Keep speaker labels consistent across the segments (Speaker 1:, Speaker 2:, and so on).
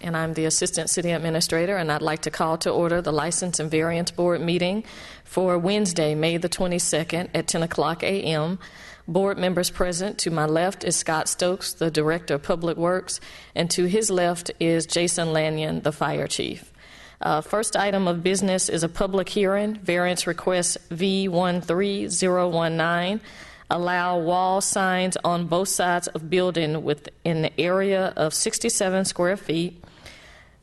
Speaker 1: and I'm the Assistant City Administrator, and I'd like to call to order the License and Variance Board meeting for Wednesday, May the 22nd at 10 o'clock a.m. Board members present, to my left is Scott Stokes, the Director of Public Works, and to his left is Jason Lanyon, the Fire Chief. First item of business is a public hearing, variance request V13019. Allow wall signs on both sides of building within the area of 67 square feet,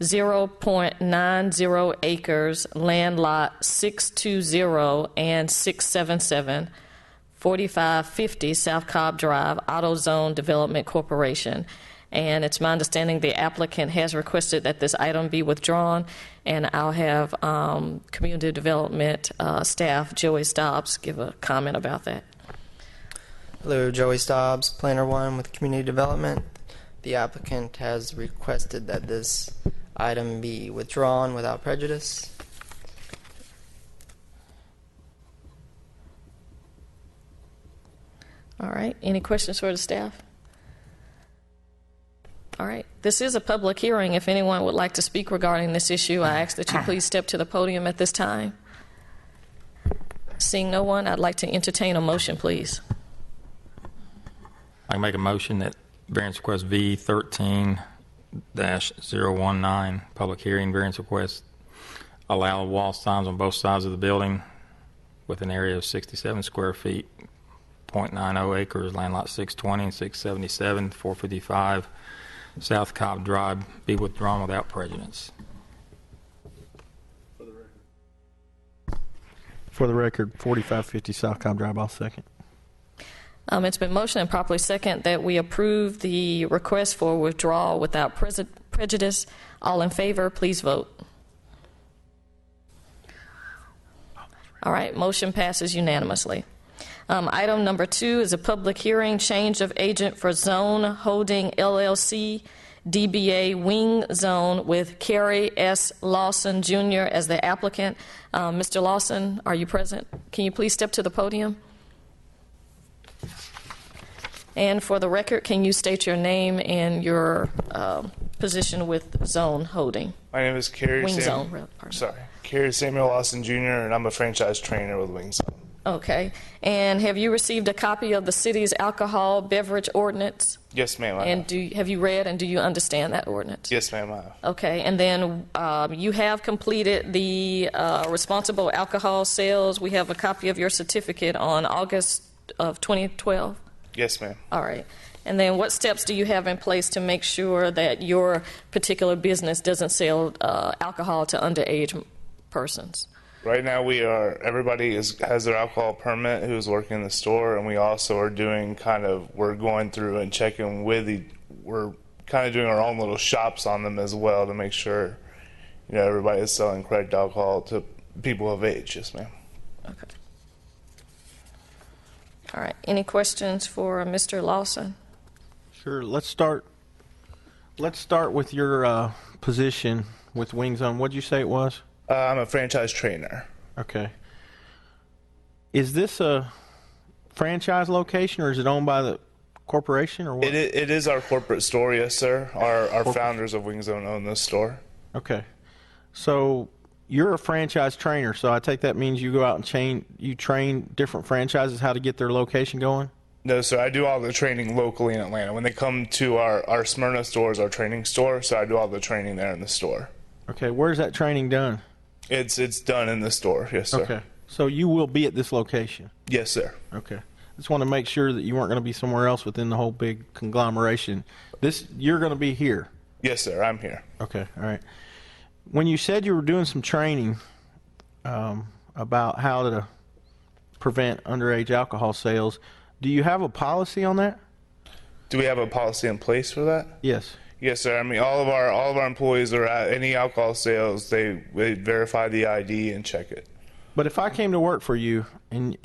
Speaker 1: 0.90 acres, land lot 620 and 677, 4550 South Cobb Drive, AutoZone Development Corporation. And it's my understanding the applicant has requested that this item be withdrawn, and I'll have Community Development staff Joey Stobbs give a comment about that.
Speaker 2: Hello, Joey Stobbs, Planner 1 with Community Development. The applicant has requested that this item be withdrawn without prejudice.
Speaker 1: All right, any questions for the staff? All right, this is a public hearing. If anyone would like to speak regarding this issue, I ask that you please step to the podium at this time. Seeing no one, I'd like to entertain a motion, please.
Speaker 3: I make a motion that variance request V13-019, public hearing variance request, allow wall signs on both sides of the building with an area of 67 square feet, 0.90 acres, land lot 620 and 677, 455 South Cobb Drive, be withdrawn without prejudice.
Speaker 4: For the record, 4550 South Cobb Drive, I'll second.
Speaker 1: It's been motioned and properly second that we approve the request for withdrawal without prejudice. All in favor, please vote. All right, motion passes unanimously. Item number 2 is a public hearing, change of agent for Zone Holding LLC, DBA Wing Zone, with Kerry S. Lawson Jr. as the applicant. Mr. Lawson, are you present? Can you please step to the podium? And for the record, can you state your name and your position with Zone Holding?
Speaker 5: My name is Kerry Samuel Lawson Jr., and I'm a franchise trainer with Wing Zone.
Speaker 1: Okay. And have you received a copy of the city's alcohol beverage ordinance?
Speaker 5: Yes, ma'am.
Speaker 1: And have you read and do you understand that ordinance?
Speaker 5: Yes, ma'am, I have.
Speaker 1: Okay. And then you have completed the responsible alcohol sales. We have a copy of your certificate on August of 2012.
Speaker 5: Yes, ma'am.
Speaker 1: All right. And then what steps do you have in place to make sure that your particular business doesn't sell alcohol to underage persons?
Speaker 5: Right now, everybody has their alcohol permit who's working in the store, and we also are doing we're going through and checking we're kind of doing our own little shops on them as well to make sure, everybody is selling correct alcohol to people of age. Yes, ma'am.
Speaker 1: Okay. All right. Any questions for Mr. Lawson?
Speaker 4: Sure. Let's start with your position with Wing Zone. What did you say it was?
Speaker 5: I'm a franchise trainer.
Speaker 4: Okay. Is this a franchise location, or is it owned by the corporation, or what?
Speaker 5: It is our corporate store, yes, sir. Our founders of Wing Zone own this store.
Speaker 4: Okay. So you're a franchise trainer, so I take that means you go out and train different franchises how to get their location going?
Speaker 5: No, sir. I do all the training locally in Atlanta. When they come to our Smyrna store is our training store, so I do all the training there in the store.
Speaker 4: Okay. Where's that training done?
Speaker 5: It's done in the store, yes, sir.
Speaker 4: Okay. So you will be at this location?
Speaker 5: Yes, sir.
Speaker 4: Okay. Just want to make sure that you weren't going to be somewhere else within the whole big conglomeration. You're going to be here?
Speaker 5: Yes, sir. I'm here.
Speaker 4: Okay. All right. When you said you were doing some training about how to prevent underage alcohol sales, do you have a policy on that?
Speaker 5: Do we have a policy in place for that?
Speaker 4: Yes.
Speaker 5: Yes, sir. I mean, all of our employees are at any alcohol sales. They verify the ID and check it.
Speaker 4: But if I came to work for you and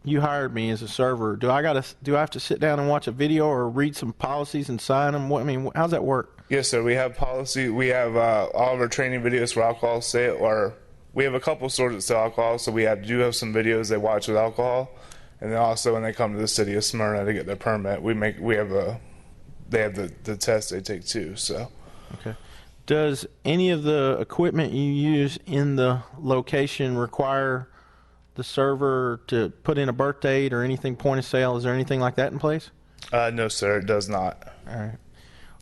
Speaker 4: you hired me as a server, do I have to sit down and watch a video or read some policies and sign them? How's that work?
Speaker 5: Yes, sir. We have policy. We have all of our training videos for alcohol sale, or we have a couple stores that sell alcohol, so we do have some videos they watch with alcohol, and then also when they come to the city of Smyrna to get their permit, they have the test they take too. So
Speaker 4: Okay. Does any of the equipment you use in the location require the server to put in a birth date or anything point of sale? Is there anything like that in place?
Speaker 5: No, sir, it does not.
Speaker 4: All right.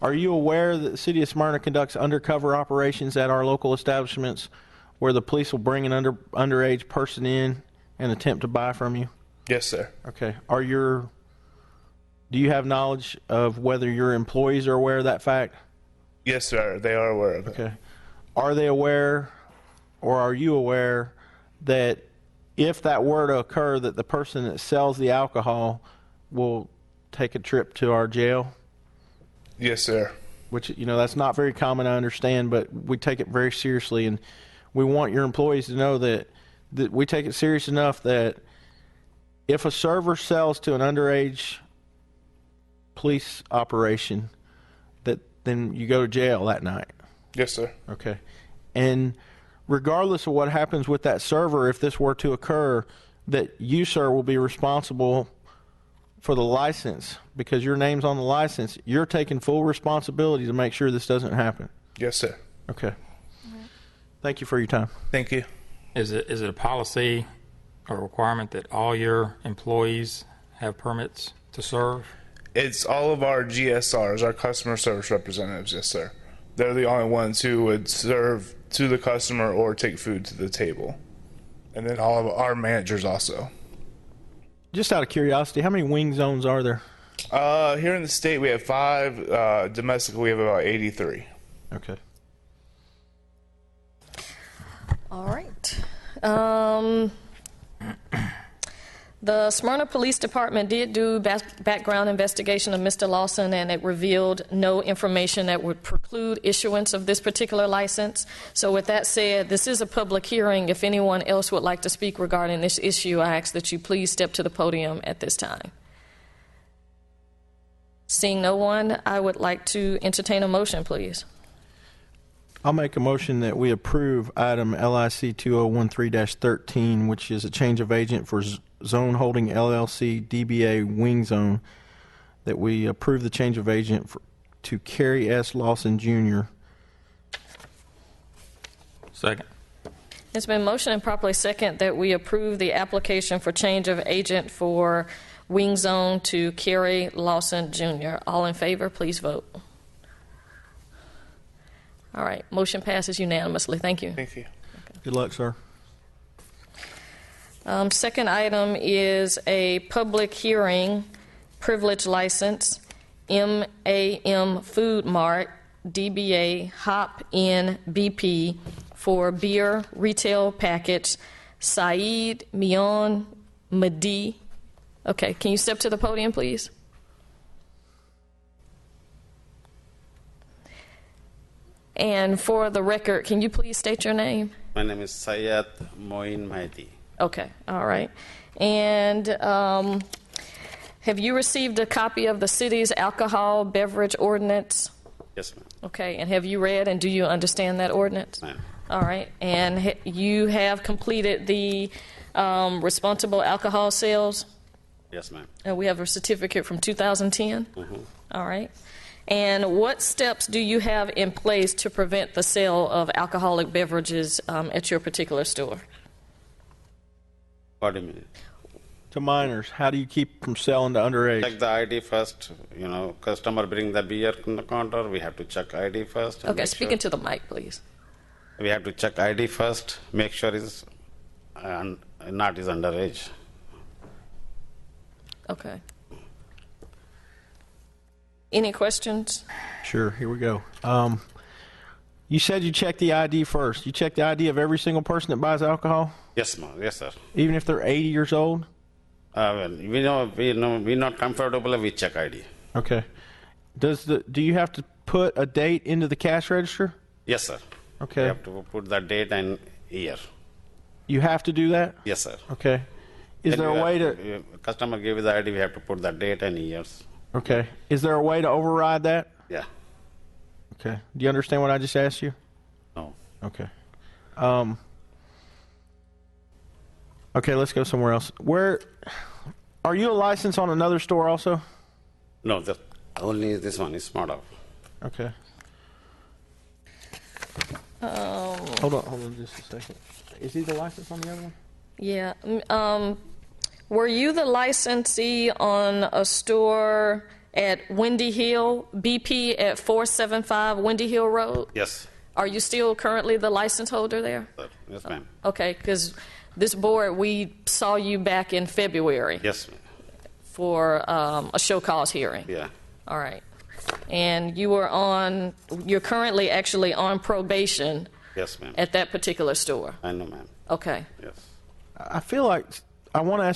Speaker 4: Are you aware that the City of Smyrna conducts undercover operations at our local establishments where the police will bring an underage person in and attempt to buy from you?
Speaker 5: Yes, sir.
Speaker 4: Okay. Do you have knowledge of whether your employees are aware of that fact?
Speaker 5: Yes, sir. They are aware of it.
Speaker 4: Okay. Are they aware, or are you aware, that if that were to occur, that the person that sells the alcohol will take a trip to our jail?
Speaker 5: Yes, sir.
Speaker 4: Which, that's not very common, I understand, but we take it very seriously, and we want your employees to know that we take it serious enough that if a server sells to an underage police operation, that then you go to jail that night.
Speaker 5: Yes, sir.
Speaker 4: Okay. And regardless of what happens with that server, if this were to occur, that you, sir, will be responsible for the license because your name's on the license. You're taking full responsibility to make sure this doesn't happen.
Speaker 5: Yes, sir.
Speaker 4: Okay. Thank you for your time.
Speaker 5: Thank you.
Speaker 3: Is it a policy or requirement that all your employees have permits to serve?
Speaker 5: It's all of our GSRs, our customer service representatives, yes, sir. They're the only ones who would serve to the customer or take food to the table. And then all of our managers also.
Speaker 4: Just out of curiosity, how many wing zones are there?
Speaker 5: Here in the state, we have 5. Domestically, we have about 83.
Speaker 4: Okay.
Speaker 1: All right. The Smyrna Police Department did do background investigation of Mr. Lawson, and it revealed no information that would preclude issuance of this particular license. So with that said, this is a public hearing. If anyone else would like to speak regarding this issue, I ask that you please step to the podium at this time. Seeing no one, I would like to entertain a motion, please.
Speaker 4: I'll make a motion that we approve item LIC 2013-13, which is a change of agent for Zone Holding LLC DBA Wing Zone, that we approve the change of agent to Kerry S. Lawson Jr.
Speaker 3: Second.
Speaker 1: It's been motioned and properly second that we approve the application for change of agent for Wing Zone to Kerry Lawson Jr. All in favor, please vote. All right, motion passes unanimously. Thank you.
Speaker 5: Thank you.
Speaker 4: Good luck, sir.
Speaker 1: Second item is a public hearing privilege license, MAM Food Mart, DBA Hop In BP, for beer retail package, Saeed Mion Madi. Okay, can you step to the podium, please? And for the record, can you please state your name?
Speaker 6: My name is Syed Moin Mahdi.
Speaker 1: Okay, all right. And have you received a copy of the city's alcohol beverage ordinance?
Speaker 6: Yes, ma'am.
Speaker 1: Okay, and have you read and do you understand that ordinance?
Speaker 6: Ma'am.
Speaker 1: All right, and you have completed the responsible alcohol sales?
Speaker 6: Yes, ma'am.
Speaker 1: And we have a certificate from 2010?
Speaker 6: Mm-hmm.
Speaker 1: All right. And what steps do you have in place to prevent the sale of alcoholic beverages at your particular store?
Speaker 6: What do you mean?
Speaker 4: To minors, how do you keep from selling to underage?
Speaker 6: Check the ID first. Customer bring the beer in the counter. We have to check ID first. and
Speaker 1: Okay,
Speaker 6: make
Speaker 1: speak
Speaker 6: sure-
Speaker 1: into the mic, please.
Speaker 6: We have to check ID first. Make sure is not is underage.
Speaker 1: Okay. Any questions?
Speaker 4: Sure, here we go. You said you check the ID first. You check the ID of every single person that buys alcohol,
Speaker 6: Yes, ma'am. Yes, sir.
Speaker 4: even if they're 80 years old?
Speaker 6: Well, we're not comfortable. We check ID.
Speaker 4: Okay. Do you have to put a date into the cash register?
Speaker 6: Yes, sir.
Speaker 4: Okay.
Speaker 6: We have to put the date and year.
Speaker 4: You have to do that?
Speaker 6: Yes, sir.
Speaker 4: Okay. Is
Speaker 6: Then
Speaker 4: there
Speaker 6: we
Speaker 4: a way
Speaker 6: have-
Speaker 4: to...
Speaker 6: Customer give the ID. We have to put the date and years.
Speaker 4: Okay. Is there a way to override that?
Speaker 6: Yeah.
Speaker 4: Okay. Do you understand what I just asked you?
Speaker 6: No.
Speaker 4: Okay. Okay, let's go somewhere else. Where... Are you a license on another store also?
Speaker 6: No, only this one is smart off.
Speaker 4: Okay. Hold on just a second. Is he the license on the other one?
Speaker 1: Yeah. Were you the licensee on a store at Windy Hill, BP at 475 Windy Hill Road?
Speaker 6: Yes,
Speaker 1: Are you still currently the license holder there?
Speaker 6: sir. Yes, ma'am.
Speaker 1: Okay, because this board, we saw you back in February
Speaker 6: Yes, ma'am.
Speaker 1: for a show cause hearing.
Speaker 6: Yeah.
Speaker 1: All right. And you're currently actually on probation
Speaker 6: Yes, ma'am.
Speaker 1: at that particular store.
Speaker 6: I know, ma'am.
Speaker 1: Okay.
Speaker 6: Yes.
Speaker 4: I feel like I want to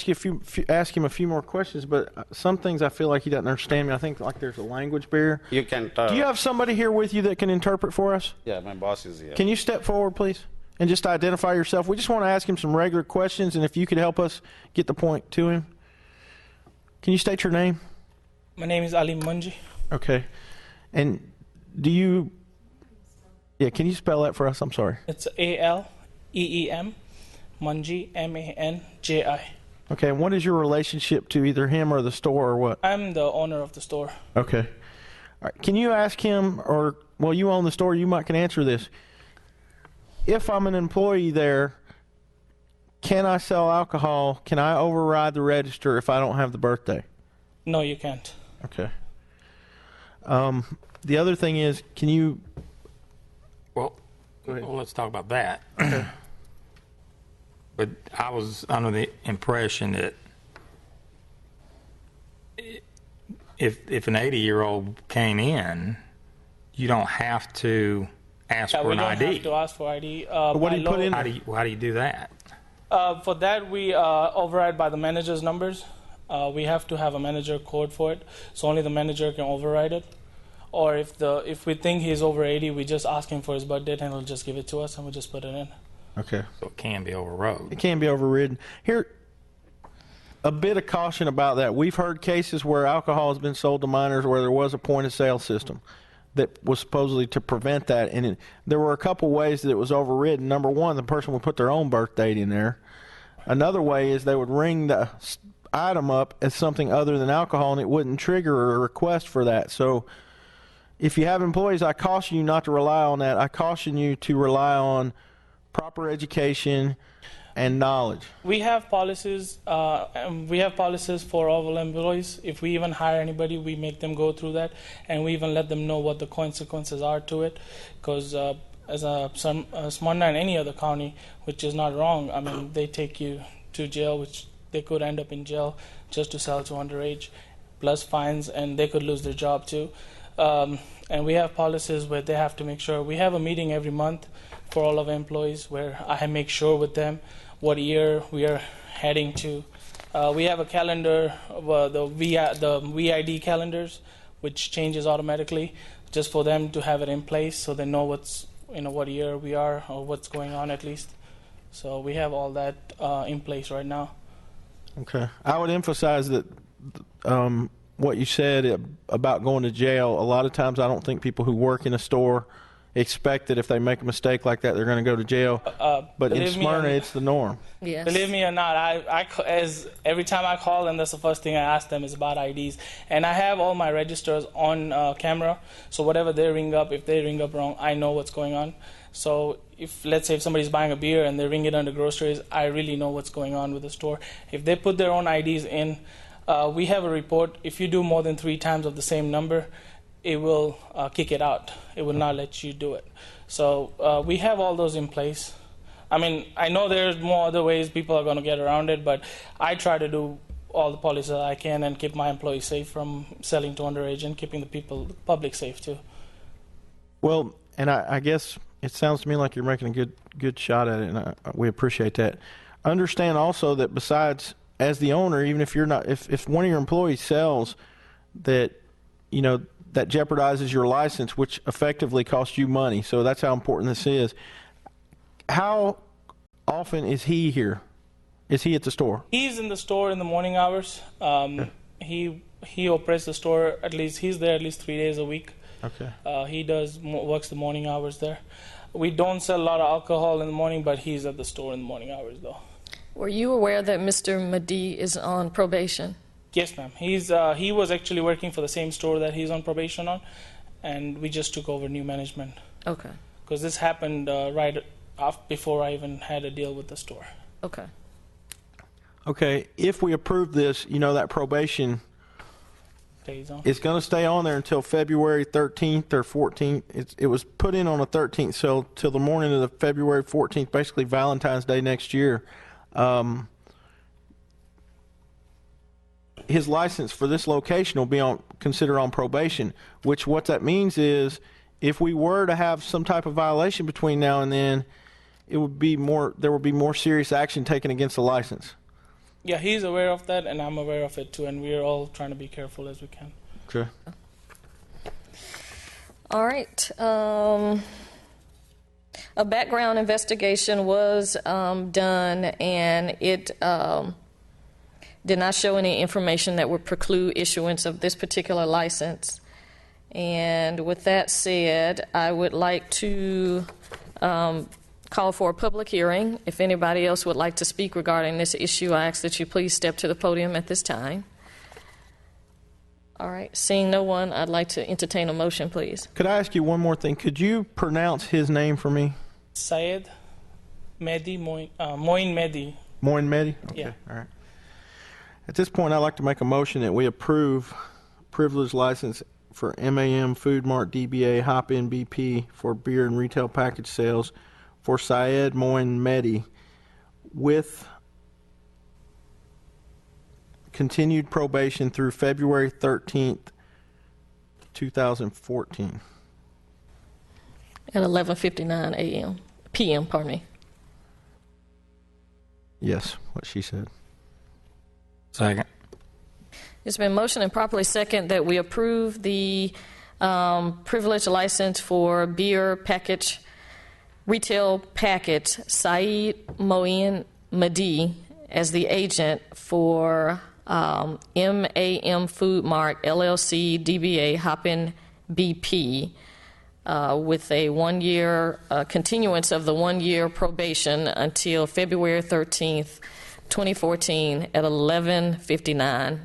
Speaker 4: ask him a few more questions, but some things I feel like he doesn't understand me. I think like there's a language barrier.
Speaker 6: You can.
Speaker 4: Do you have somebody here with you that can interpret for us?
Speaker 6: Yeah, my boss is here.
Speaker 4: Can you step forward, please, and just identify yourself? We just want to ask him some regular questions, and if you could help us get the point to him. Can you state your name?
Speaker 7: My name is Ali Munji.
Speaker 4: Okay. And do you... Yeah, can you spell that for us? I'm sorry.
Speaker 7: It's ALEEM, Munji, MANJI.
Speaker 4: Okay, and what is your relationship to either him or the store or what?
Speaker 7: I'm the owner of the store.
Speaker 4: Okay. All right. Can you ask him, or, well, you own the store, you might can answer this. If I'm an employee there, can I sell alcohol? Can I override the register if I don't have the birthday?
Speaker 7: No, you can't.
Speaker 4: Okay. The other thing is, can you...
Speaker 3: Well,
Speaker 4: ahead.
Speaker 3: well, let's talk about that. But I was under the impression that if an 80-year-old came in, you don't have to ask
Speaker 7: Yeah,
Speaker 3: for
Speaker 7: we
Speaker 3: an
Speaker 7: don't
Speaker 3: ID.
Speaker 7: have to ask for ID.
Speaker 4: What do you put in?
Speaker 3: How do you do that?
Speaker 7: For that, we override by the manager's numbers. We have to have a manager code for it, so only the manager can override it. Or if we think he's over 80, we just ask him for his birth date, and he'll just give it to us, and we just put it in.
Speaker 4: Okay.
Speaker 3: So it can be overrode.
Speaker 4: It can be overridden. Here, a bit of caution about that. We've heard cases where alcohol has been sold to minors where there was a point-of-sale system that was supposedly to prevent that, and there were a couple ways that it was overridden. Number one, the person would put their own birth date in there. Another way is they would ring the item up as something other than alcohol, and it wouldn't trigger a request for that. So if you have employees, I caution you not to rely on that. I caution you to rely on proper education and knowledge.
Speaker 7: We have policies. We have policies for all employees. If we even hire anybody, we make them go through that, and we even let them know what the consequences are to it. Because as Smyrna and any other county, which is not wrong, I mean, they take you to jail, which they could end up in jail just to sell to underage, plus fines, and they could lose their job too. And we have policies where they have to make sure. We have a meeting every month for all of our employees where I make sure with them what year we are heading to. We have a calendar, the VID calendars, which changes automatically, just for them to have it in place so they know what year we are or what's going on at least. So we have all that in place right now.
Speaker 4: Okay. I would emphasize that what you said about going to jail, a lot of times I don't think people who work in a store expect that if they make a mistake like that, they're going to go to jail. But in Smyrna, it's the norm.
Speaker 1: Yes.
Speaker 7: Believe me or not, every time I call them, that's the first thing I ask them is about IDs. And I have all my registers on camera, so whatever they ring up, if they ring up wrong, I know what's going on. So let's say if somebody's buying a beer and they ring it under groceries, I really know what's going on with the store. If they put their own IDs in, we have a report. If you do more than 3 times of the same number, it will kick it out. It will not let you do it. So we have all those in place. I mean, I know there's more other ways people are going to get around it, but I try to do all the policies that I can and keep my employees safe from selling to underage and keeping the public safe too.
Speaker 4: Well, and I guess it sounds to me like you're making a good shot at it, and we appreciate that. Understand also that besides, as the owner, even if you're not, if one of your employees sells, that that jeopardizes your license, which effectively costs you money. So that's how important this is. How often is he here? Is he at the store?
Speaker 7: He's in the store in the morning hours. He operates the store he's there at least 3 days a week.
Speaker 4: Okay.
Speaker 7: He works the morning hours there. We don't sell a lot of alcohol in the morning, but he's at the store in the morning hours though.
Speaker 1: Were you aware that Mr. Madi is on probation?
Speaker 7: Yes, ma'am. He was actually working for the same store that he's on probation on, and we just took over new management.
Speaker 1: Okay.
Speaker 7: because this happened right before I even had a deal with the store.
Speaker 1: Okay.
Speaker 4: Okay, if we approve this, that probation
Speaker 7: Stays on.
Speaker 4: is going to stay on there until February 13th or 14th. It was put in on the 13th, so till the morning of the February 14th, basically Valentine's Day next year. His license for this location will be considered on probation, which what that means is if we were to have some type of violation between now and then, there would be more serious action taken against the license.
Speaker 7: Yeah, he's aware of that, and I'm aware of it too, and we're all trying to be careful as we can.
Speaker 4: Okay.
Speaker 1: All right. A background investigation was done, and it did not show any information that would preclude issuance of this particular license. And with that said, I would like to call for a public hearing. If anybody else would like to speak regarding this issue, I ask that you please step to the podium at this time. All right. Seeing no one, I'd like to entertain a motion, please.
Speaker 4: Could I ask you one more thing? Could you pronounce his name for me?
Speaker 7: Syed Mehdi Moin Mehdi.
Speaker 4: Moin Mehdi? Okay.
Speaker 7: Yeah.
Speaker 4: All right. At this point, I'd like to make a motion that we approve privilege license for MAM Food Mart DBA Hop In BP for beer and retail package sales for Syed Moin Mehdi with continued probation through February 13th, 2014.
Speaker 1: At 11:59 p.m., pardon me.
Speaker 4: Yes, what she said.
Speaker 3: Second.
Speaker 1: It's been motioned and properly second that we approve the privilege license for beer package, retail package, Saeed Moin Mehdi as the agent for MAM Food Mart LLC DBA Hoppin' BP with a 1 year continuance of the 1 year probation until February 13th, 2014 at 11:59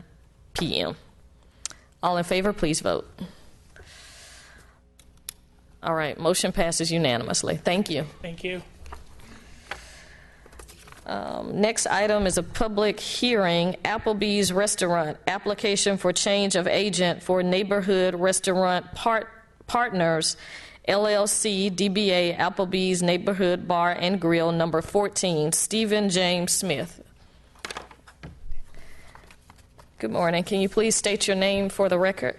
Speaker 1: p.m. All in favor, please vote. All right, motion passes unanimously. Thank you.
Speaker 7: Thank you.
Speaker 1: Next item is a public hearing, Applebee's Restaurant, application for change of agent for Neighborhood Restaurant Partners, LLC, DBA Applebee's Neighborhood Bar and Grill, number 14, Stephen James Smith. Good morning. Can you please state your name for the record?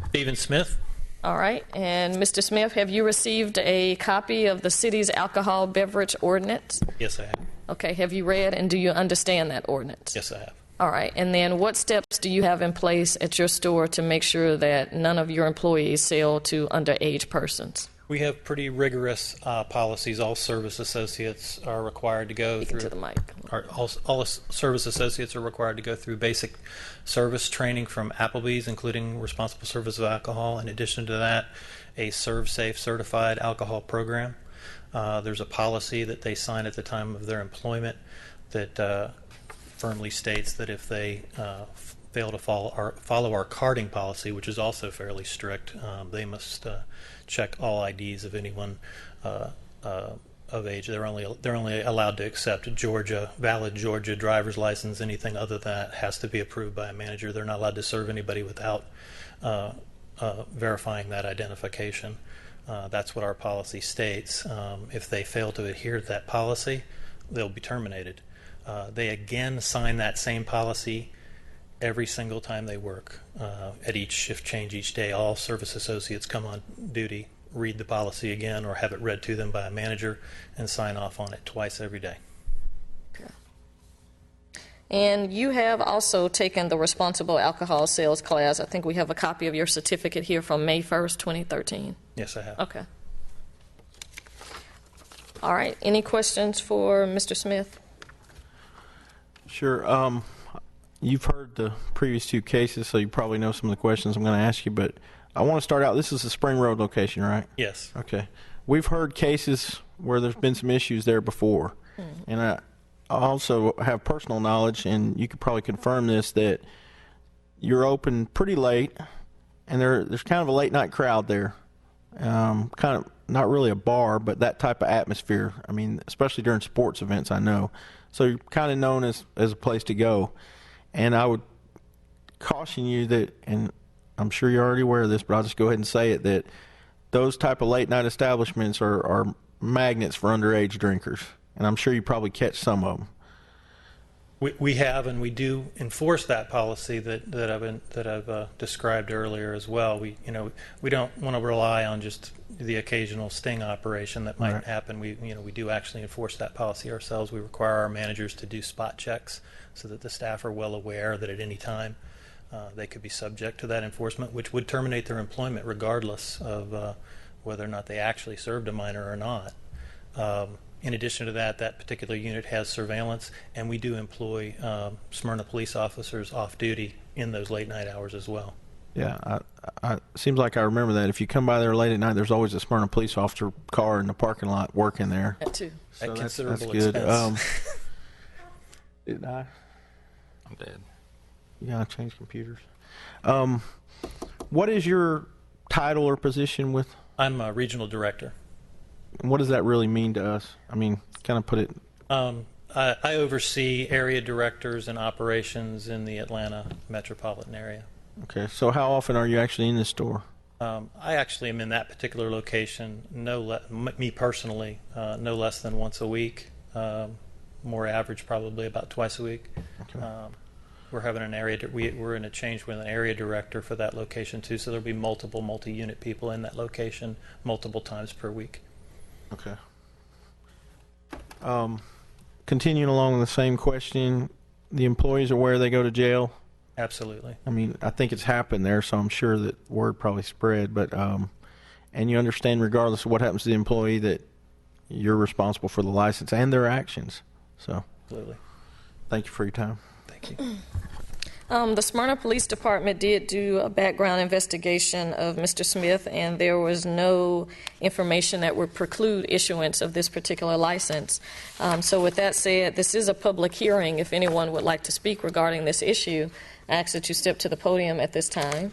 Speaker 8: Stephen Smith.
Speaker 1: All right. And Mr. Smith, have you received a copy of the city's alcohol beverage ordinance?
Speaker 8: Yes, I have.
Speaker 1: Okay. Have you read and do you understand that ordinance?
Speaker 8: Yes, I have.
Speaker 1: All right. And then what steps do you have in place at your store to make sure that none of your employees sell to underage persons?
Speaker 8: We have pretty rigorous policies. All service associates are required to go
Speaker 1: Speaking
Speaker 8: through.
Speaker 1: to the mic.
Speaker 8: All service associates are required to go through basic service training from Applebee's, including responsible service of alcohol. In addition to that, a ServSafe certified alcohol program. There's a policy that they sign at the time of their employment that firmly states that if they fail to follow our carding policy, which is also fairly strict, they must check all IDs of anyone of age. They're only allowed to accept valid Georgia driver's license. Anything other than that has to be approved by a manager. They're not allowed to serve anybody without verifying that identification. That's what our policy states. If they fail to adhere to that policy, they'll be terminated. They again sign that same policy every single time they work. At each shift change each day, all service associates come on duty, read the policy again or have it read to them by a manager, and sign off on it twice every day.
Speaker 1: Okay. And you have also taken the responsible alcohol sales class. I think we have a copy of your certificate here from May 1st, 2013.
Speaker 8: Yes, I have.
Speaker 1: Okay. All right. Any questions for Mr. Smith?
Speaker 4: Sure. You've heard the previous two cases, so you probably know some of the questions I'm going to ask you, but I want to start out. This is the Spring Road location, right?
Speaker 8: Yes.
Speaker 4: Okay. We've heard cases where there's been some issues there before, and I also have personal knowledge, and you could probably confirm this, that you're open pretty late, and there's kind of a late-night crowd there. kind of not really a bar, but that type of atmosphere. I mean, especially during sports events, I know. So you're kind of known as a place to go. And I would caution you that, and I'm sure you're already aware of this, but I'll just go ahead and say it, that those type of late night establishments are magnets for underage drinkers. And I'm sure you probably catch some of them.
Speaker 8: We have, and we do enforce that policy that I've described earlier as well. We don't want to rely on just the occasional sting operation that might happen. We do actually enforce that policy ourselves. We require our managers to do spot checks so that the staff are well aware that at any time they could be subject to that enforcement, which would terminate their employment regardless of whether or not they actually served a minor or not. In addition to that, that particular unit has surveillance, and we do employ Smyrna police officers off duty in those late night hours as well.
Speaker 4: Yeah, seems like I remember that. If you come by there late at night, there's always a Smyrna police officer car in the parking lot working there.
Speaker 1: That too.
Speaker 4: So
Speaker 8: At
Speaker 4: that's
Speaker 8: considerable
Speaker 4: good.
Speaker 8: expense.
Speaker 4: Did I?
Speaker 3: I'm dead.
Speaker 4: You gotta change computers. What is your title or position with?
Speaker 8: I'm a regional director.
Speaker 4: What does that really mean to us? I mean, kind of put it.
Speaker 8: I oversee area directors and operations in the Atlanta metropolitan area.
Speaker 4: Okay, so how often are you actually in the store?
Speaker 8: I actually am in that particular location, me personally, no less than once a week. More average, probably about twice a week.
Speaker 4: Okay.
Speaker 8: We're having we're in a change with an area director for that location too, so there'll be multi-unit people in that location multiple times per week.
Speaker 4: Okay. Continuing along the same question, the employees are where they go to jail?
Speaker 8: Absolutely.
Speaker 4: I mean, I think it's happened there, so I'm sure that word probably spread. But and you understand, regardless of what happens to the employee, that you're responsible for the license and their actions. So,
Speaker 8: Absolutely.
Speaker 4: Thank you for your time.
Speaker 8: Thank you.
Speaker 1: The Smyrna Police Department did do a background investigation of Mr. Smith, and there was no information that would preclude issuance of this particular license. So with that said, this is a public hearing. If anyone would like to speak regarding this issue, I ask that you step to the podium at this time.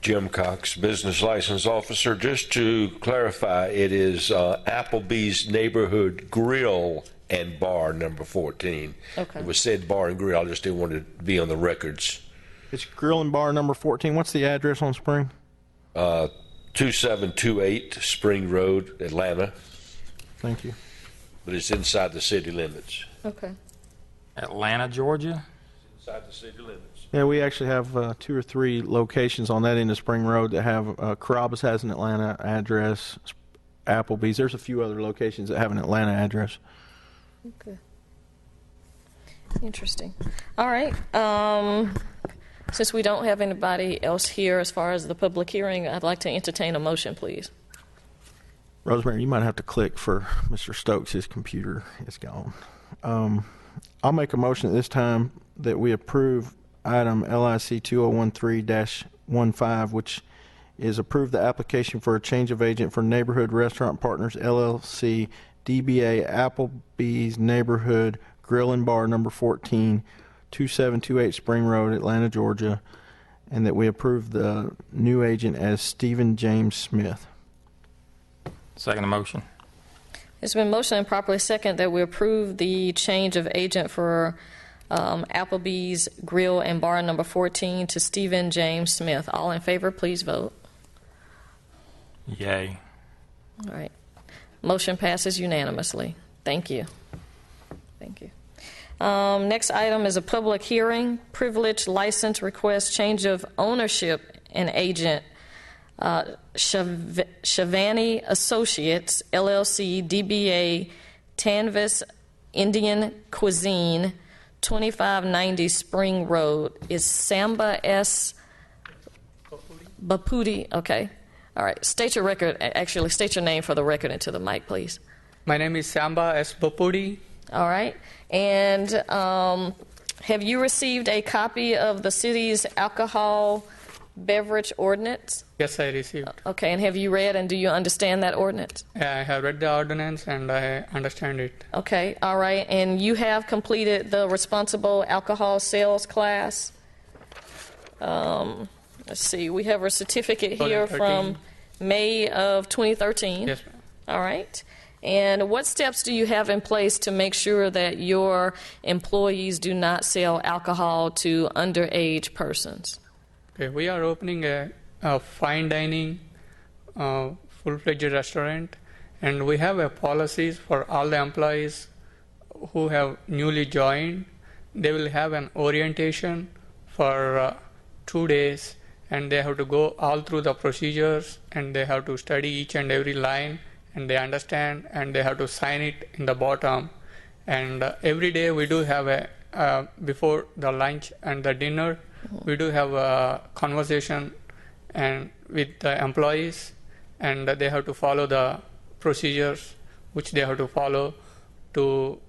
Speaker 9: Jim Cox, Business License Officer. Just to clarify, it is Applebee's Neighborhood Grill and Bar number 14.
Speaker 1: Okay.
Speaker 9: It was said bar and grill. I just didn't want it to be on the records.
Speaker 4: It's Grill and Bar number 14. What's the address on Spring?
Speaker 9: 2728 Spring Road, Atlanta.
Speaker 4: Thank you.
Speaker 9: But it's inside the city limits.
Speaker 1: Okay.
Speaker 3: Atlanta, Georgia?
Speaker 9: Inside the city limits.
Speaker 4: Yeah, we actually have 2 or 3 locations on that end of Spring Road that have, Carrabba's has an Atlanta address, Applebee's. There's a few other locations that have an Atlanta address.
Speaker 1: Okay. Interesting. All right. Since we don't have anybody else here as far as the public hearing, I'd like to entertain a motion, please.
Speaker 4: Rosemary, you might have to click for Mr. Stokes. His computer is gone. I'll make a motion at this time that we approve item LIC 2013-15, which is approve the application for a change of agent for Neighborhood Restaurant Partners, LLC, DBA Applebee's Neighborhood Grill and Bar number 14, 2728 Spring Road, Atlanta, Georgia, and that we approve the new agent as Stephen James Smith.
Speaker 3: Second motion.
Speaker 1: It's been motioned and properly second that we approve the change of agent for Applebee's Grill and Bar number 14 to Stephen James Smith. All in favor, please vote.
Speaker 3: Yay.
Speaker 1: All right. Motion passes unanimously. Thank you. Thank you. Next item is a public hearing, privilege license request, change of ownership and agent, Shavani Associates, LLC, DBA Tanvis Indian Cuisine, 2590 Spring Road. Is Samba S. Bapudi? Okay. All right. State your name for the record into the mic, please.
Speaker 10: My name is Samba S. Bapudi.
Speaker 1: All right. And have you received a copy of the city's alcohol beverage ordinance?
Speaker 10: Yes, I received.
Speaker 1: Okay. And have you read and do you understand that ordinance?
Speaker 10: I have read the ordinance and I understand it.
Speaker 1: Okay. All right. And you have completed the responsible alcohol sales class? Let's see. We have a certificate here from May of 2013?
Speaker 10: Yes, ma'am.
Speaker 1: All right. And what steps do you have in place to make sure that your employees do not sell alcohol to underage persons?
Speaker 10: Okay, we are opening a fine dining, full-fledged restaurant, and we have a policies for all the employees who have newly joined. They will have an orientation for 2 days, and they have to go all through the procedures, and they have to study each and every line, and they understand, and they have to sign it in the bottom. And every day we do have a before the lunch and the dinner, we do have a conversation and with the employees, and they have to follow the procedures which they have to follow to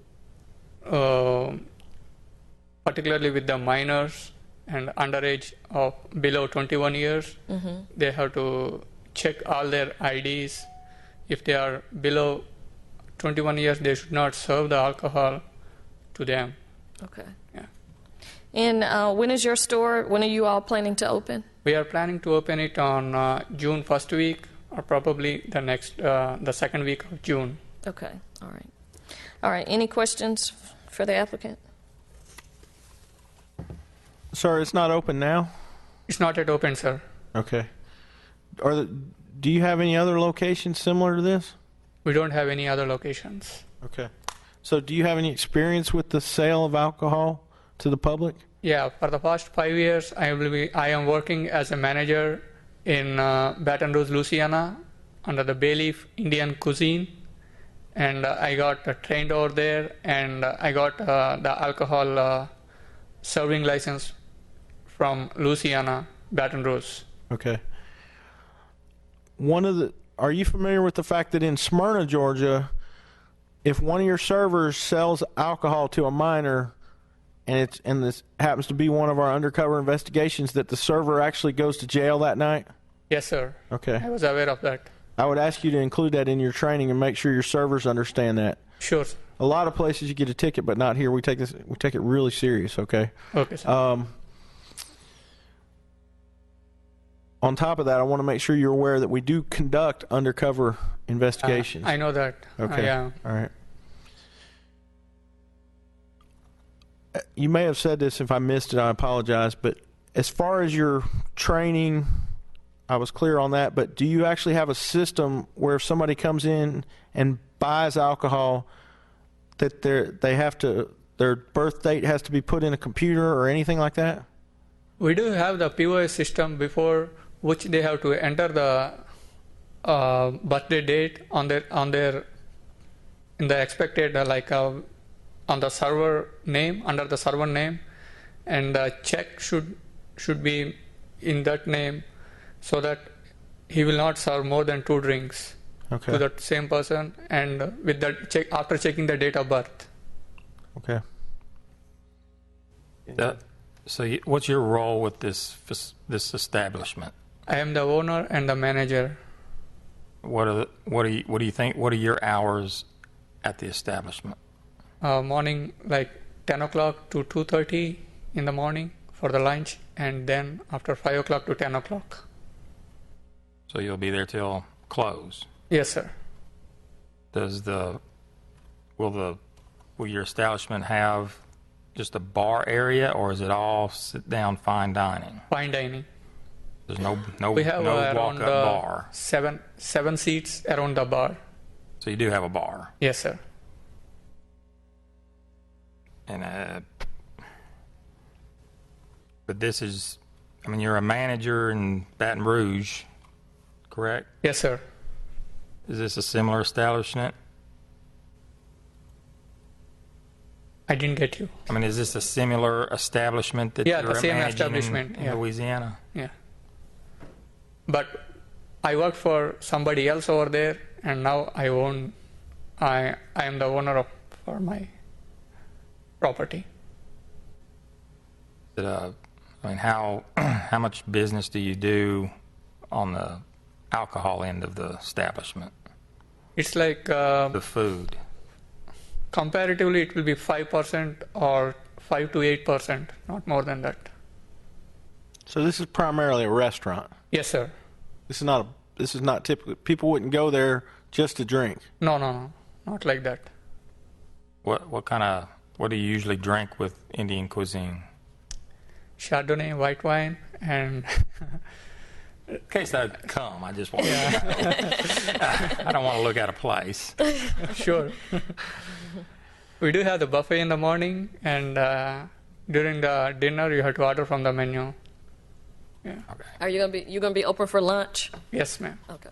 Speaker 10: particularly with the minors and underage of below 21 years. They have to check all their IDs. If they are below 21 years, they should not serve the alcohol to them.
Speaker 1: Okay.
Speaker 10: Yeah.
Speaker 1: And when is your store, when are you all planning to open?
Speaker 10: We are planning to open it on June first week, or probably the second week of June.
Speaker 1: Okay, all right. All right, any questions for the applicant?
Speaker 4: Sir, it's not open now?
Speaker 10: It's not yet open, sir.
Speaker 4: Okay. Do you have any other locations similar to this?
Speaker 10: We don't have any other locations.
Speaker 4: Okay. So do you have any experience with the sale of alcohol to the public?
Speaker 10: Yeah, for the past 5 years, I am working as a manager in Baton Rouge, Louisiana, under the Bayleaf Indian Cuisine, and I got trained over there, and I got the alcohol serving license from Louisiana, Baton Rouge.
Speaker 4: Okay. Are you familiar with the fact that in Smyrna, Georgia, if one of your servers sells alcohol to a minor, and this happens to be one of our undercover investigations, that the server actually goes to jail that night?
Speaker 10: Yes, sir.
Speaker 4: Okay.
Speaker 10: I was aware of that.
Speaker 4: I would ask you to include that in your training and make sure your servers understand that.
Speaker 10: Sure.
Speaker 4: A lot of places you get a ticket, but not here. We take it really serious. Okay.
Speaker 10: Okay, sir.
Speaker 4: On top of that, I want to make sure you're aware that we do conduct undercover investigations.
Speaker 10: I know that.
Speaker 4: Okay.
Speaker 10: Yeah.
Speaker 4: All right. You may have said this. If I missed it, I apologize. But as far as your training, I was clear on that. But do you actually have a system where if somebody comes in and buys alcohol, that their birth date has to be put in a computer or anything like that?
Speaker 10: We do have the POS system before which they have to enter the birthday date on their in the expected on the server name, under the server name, and the check should be in that name, so that he will not serve more than 2 drinks to that same person, and with that check after checking the date of birth.
Speaker 4: Okay.
Speaker 3: So what's your role with this establishment?
Speaker 10: I am the owner and the manager.
Speaker 3: What do you think? What are your hours at the establishment?
Speaker 10: Morning, like 10 o'clock to 2:30 in the morning for the lunch, and then after 5 o'clock to 10 o'clock.
Speaker 3: So you'll be there till close.
Speaker 10: Yes, sir.
Speaker 3: Will your establishment have just a bar area, or is it all sit down fine dining?
Speaker 10: Fine dining.
Speaker 3: There's no
Speaker 10: We have
Speaker 3: walk
Speaker 10: around
Speaker 3: up bar.
Speaker 10: seven seats around the bar.
Speaker 3: So you do have a bar.
Speaker 10: Yes, sir.
Speaker 3: And but this is, I mean, you're a manager in Baton Rouge, correct?
Speaker 10: Yes, sir.
Speaker 3: Is this a similar establishment?
Speaker 10: I didn't get you.
Speaker 3: I mean, is this a similar establishment that
Speaker 10: Yeah,
Speaker 3: you're
Speaker 10: the same
Speaker 3: managing
Speaker 10: establishment,
Speaker 3: in
Speaker 10: yeah.
Speaker 3: Louisiana?
Speaker 10: Yeah. But I worked for somebody else over there, and now I am the owner for my property.
Speaker 3: How much business do you do on the alcohol end of the establishment?
Speaker 10: It's like
Speaker 3: The food.
Speaker 10: comparatively, it will be 5% or 5 to 8%, not more than that.
Speaker 4: So this is primarily a restaurant.
Speaker 10: Yes, sir.
Speaker 4: This is not this is not typically, people wouldn't go there just to drink.
Speaker 10: No, not like that.
Speaker 3: What do you usually drink with Indian cuisine?
Speaker 10: Chardonnay, white wine, and
Speaker 3: In case I come, I just want to I don't want to look at a place.
Speaker 10: sure. We do have the buffet in the morning, and during the dinner, you have to order from the menu. Yeah.
Speaker 3: Okay.
Speaker 1: Are you gonna be open for lunch?
Speaker 10: Yes, ma'am.
Speaker 1: Okay.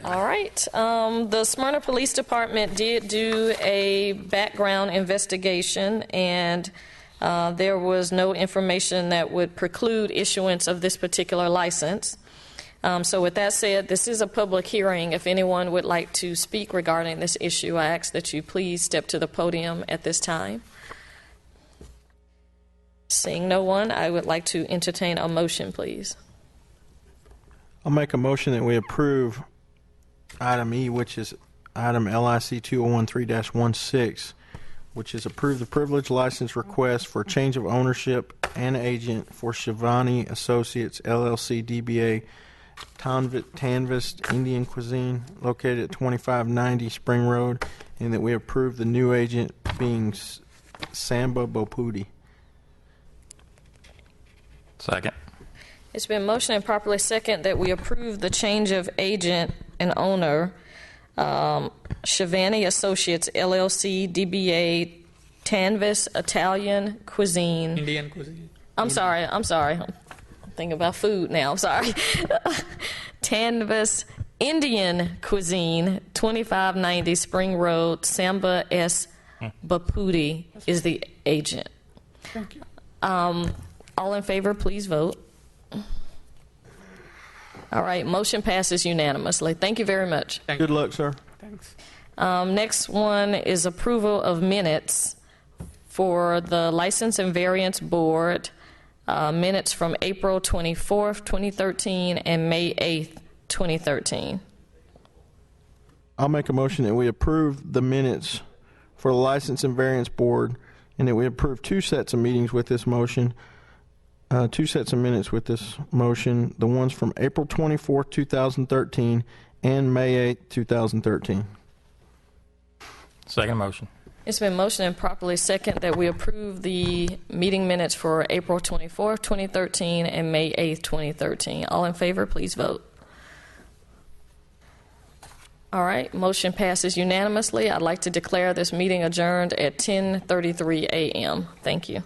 Speaker 1: All right. The Smyrna Police Department did do a background investigation, and there was no information that would preclude issuance of this particular license. So with that said, this is a public hearing. If anyone would like to speak regarding this issue, I ask that you please step to the podium at this time. Seeing no one, I would like to entertain a motion, please.
Speaker 4: I'll make a motion that we approve item E, which is item LIC 2013-16, which is approve the privilege license request for change of ownership and agent for Shivani Associates LLC DBA Tanvis Indian Cuisine located at 2590 Spring Road, and that we approve the new agent being Samba Bopudi.
Speaker 3: Second.
Speaker 1: It's been motioned and properly second that we approve the change of agent and owner, Shivani Associates LLC DBA Tanvis Italian Cuisine.
Speaker 10: Indian cuisine.
Speaker 1: I'm sorry. I'm thinking about food now. I'm sorry. Tanvis Indian Cuisine, 2590 Spring Road, Samba S. Bapudi is the agent.
Speaker 10: Thank you.
Speaker 1: All in favor, please vote. All right, motion passes unanimously. Thank you very much.
Speaker 4: Good luck, sir.
Speaker 10: Thanks.
Speaker 1: Next one is approval of minutes for the License and Variance Board, minutes from April 24th, 2013 and May 8th, 2013.
Speaker 4: I'll make a motion that we approve the minutes for the License and Variance Board, and that we approve two sets of meetings with this motion. Two sets of minutes with this motion, the ones from April 24th, 2013 and May 8th, 2013.
Speaker 3: Second motion.
Speaker 1: It's been motioned and properly second that we approve the meeting minutes for April 24th, 2013 and May 8th, 2013. All in favor, please vote. All right, motion passes unanimously. I'd like to declare this meeting adjourned at 10:33 a.m. Thank you.